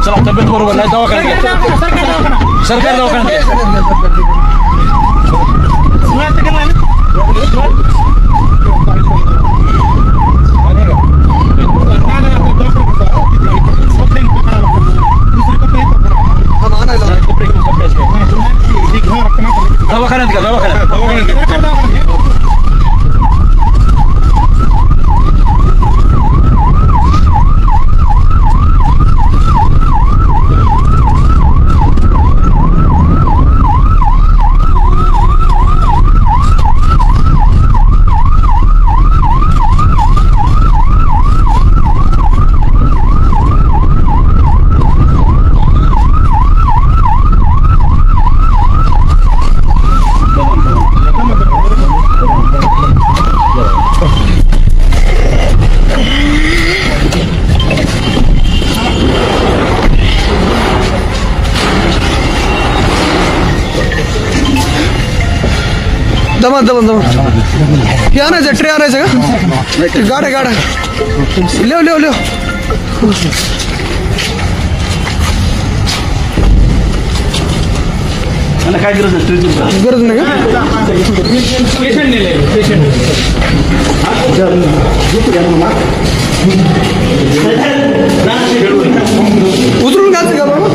चला तब्येत बरोबर नाही दवाखान्यात सरकारी दवाखान्यात दमा हे आणायचं ट्रे आणायचं का गाड्या लिव काय गरज नाही उतरून घ्यायचं का बाबा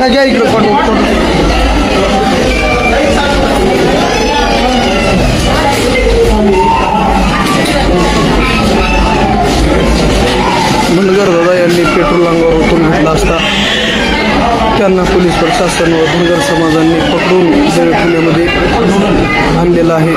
घ्या इकडे धनगर दादा यांनी पेट्रोल अंगावर ओतून घेतला असता त्यांना पोलीस प्रशासन व धनगर समाजांनी पकडून जळ पुण्यामध्ये आणलेला आहे.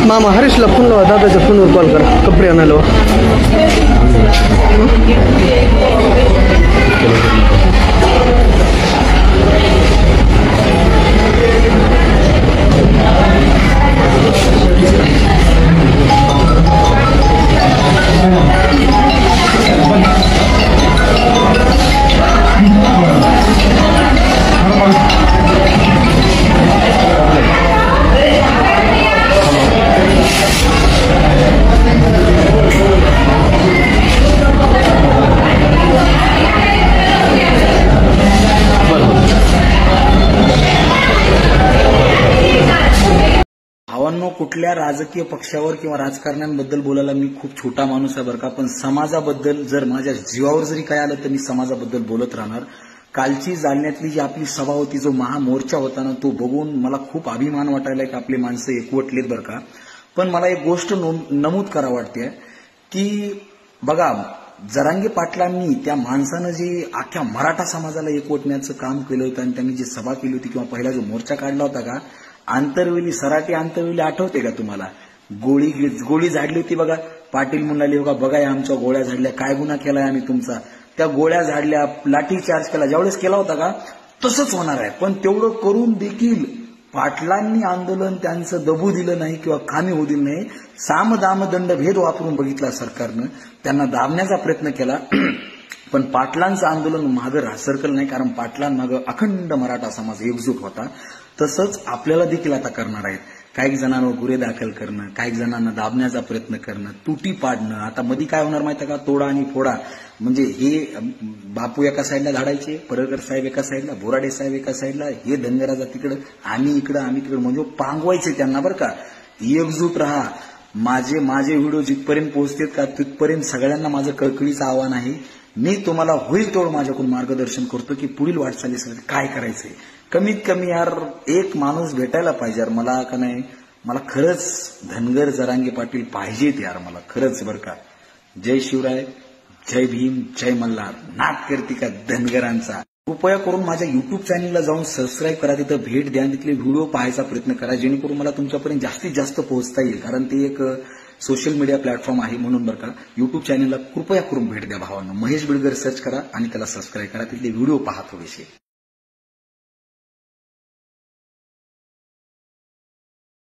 मामा हरीशला फोन लावा, दादाच्या फोनवर कॉल करा, कपडे आणायला. कुठल्या राजकीय पक्षावर किंवा राजकारण्यांबद्दल बोलायला मी खूप छोटा माणूस आहे बरं का, पण समाजाबद्दल जर माझ्या जीवावर जरी काय आलं तर मी समाजाबद्दल बोलत राहणार. कालची जालन्यातली जी आपली सभा होती, जो महामोर्चा होता ना, तो बघून मला खूप अभिमान वाटायला की आपली माणसं एकवटलीत बरं का. पण मला एक गोष्ट नमूद करा वाटते की बघा, जरांगे पाटलांनी त्या माणसानं जे अख्ख्या मराठा समाजाला एकवटण्याचं काम केलं होतं आणि त्यांनी जी सभा केली होती किंवा पहिला जो मोर्चा काढला होता का, आंतरवेली, सराटी आंतरवेली आठवते का तुम्हाला? गोळी झाडली होती बघा. पाटील म्हणाले बघा या आमच्या गोळ्या झाडल्या, काय गुन्हा केलाय आम्ही तुमचा? त्या गोळ्या झाडल्या, लाठी चार्ज केला, ज्यावेळेस केला होता का तसंच होणार आहे. पण तेवढं करून देखील पाटलांनी आंदोलन त्यांचं दबू दिलं नाही किंवा खामी होऊ दिलं नाही. साम दाम दंड भेद वापरून बघितला सरकारनं, त्यांना दाबण्याचा प्रयत्न केला. पण पाटलांचं आंदोलन मागं सरकलं नाही, कारण पाटलांमागं अखंड मराठा समाज एकजूट होता. तसंच आपल्याला देखील आता करणार आहेत. काही जणांवर गुन्हे दाखल करणं, काही जणांना दाबण्याचा प्रयत्न करणं, तुटी पाडणं. आता मध्ये काय होणार माहिती का, तोडा आणि फोडा. म्हणजे हे बापू एका साईडला धाडायचे, पडळकर साहेब एका साईडला, बोराडे साहेब एका साईडला, हे धनगराजा तिकडं, आम्ही इकडं, म्हणजे पांगवायचे त्यांना बरं का. एकजूट राहा. माझे व्हिडिओ जिथपर्यंत पोहोचतात का तिथपर्यंत सगळ्यांना माझं कळकळीचं आव्हान आहे. मी तुम्हाला होईल तेवढं माझ्याकडून मार्गदर्शन करतो की पुढील वाटचालीसाठी काय करायचंय. कमीत कमी यार एक माणूस भेटायला पाहिजे यार मला, का नाही, मला खरंच धनगर जरांगे पाटील पाहिजेत यार, मला खरंच बरं का. जय शिवराय, जय भीम, जय मल्हार. नाद करते का धनगरांचा. कृपया करून माझ्या युट्यूब चॅनलला जाऊन सबस्क्राईब करा, तिथं भेट द्या, तिथले व्हिडिओ पाहायचा प्रयत्न करा, जेणेकरून मला तुमच्यापर्यंत जास्तीत जास्त पोहोचता येईल. कारण ते एक सोशल मीडिया प्लॅटफॉर्म आहे म्हणून बरं का. युट्यूब चॅनलला कृपया करून भेट द्या भावांनो. महेश बिडकर सर्च करा आणि त्याला सबस्क्राईब करा, तिथले व्हिडिओ पहा थोडेसे.